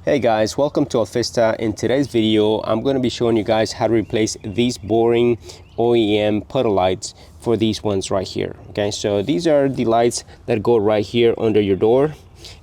Hey guys, welcome to Alfista. In today's video, I'm going to be showing you guys how to replace these boring OEM puddle lights for these ones right here. Okay, so these are the lights that go right here under your door,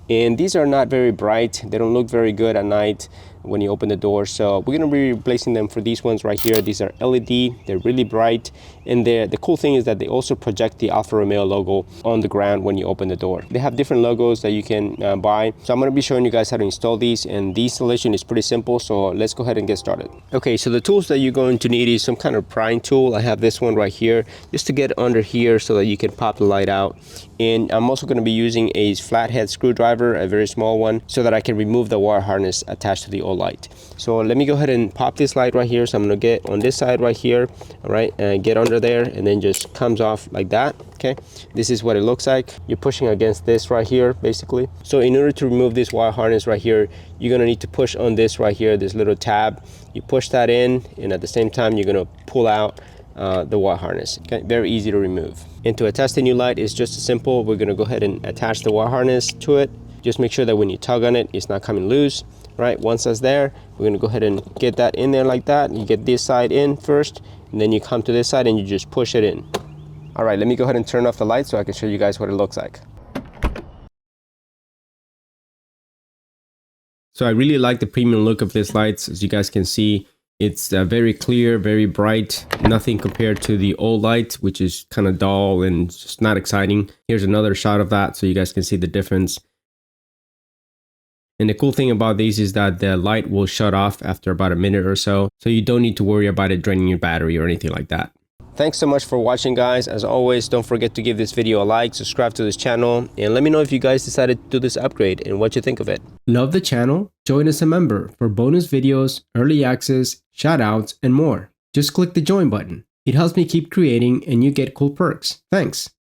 and these are not very bright. They don't look very good at night when you open the door, so we're going to be replacing them for these ones right here. These are LED, they're really bright, and the cool thing is that they also project the Alfa Romeo logo on the ground when you open the door. They have different logos that you can buy, so I'm going to be showing you guys how to install these, and the installation is pretty simple, so let's go ahead and get started. Okay, so the tools that you're going to need is some kind of prying tool. I have this one right here just to get under here so that you can pop the light out, and I'm also going to be using a flathead screwdriver, a very small one, so that I can remove the wire harness attached to the old light. So let me go ahead and pop this light right here. So I'm going to get on this side right here, all right, and get under there, and then just comes off like that. Okay, this is what it looks like. You're pushing against this right here basically. So in order to remove this wire harness right here, you're going to need to push on this right here, this little tab. You push that in, and at the same time you're going to pull out the wire harness. Okay, very easy to remove. And to attach the new light is just as simple. We're going to go ahead and attach the wire harness to it. Just make sure that when you tug on it, it's not coming loose. Right, once that's there, we're going to go ahead and get that in there like that. You get this side in first, and then you come to this side and you just push it in. All right, let me go ahead and turn off the light so I can show you guys what it looks like. So I really like the premium look of these lights. As you guys can see, it's very clear, very bright, nothing compared to the old light, which is kind of dull and just not exciting. Here's another shot of that so you guys can see the difference. And the cool thing about these is that the light will shut off after about a minute or so you don't need to worry about it draining your battery or anything like that. Thanks so much for watching, guys. As always, don't forget to give this video a like, subscribe to this channel, and let me know if you guys decided to do this upgrade and what you think of it. Love the channel? Join as a member for bonus videos, early access, shoutouts, and more. Just click the join button. It helps me keep creating and you get cool perks. Thanks.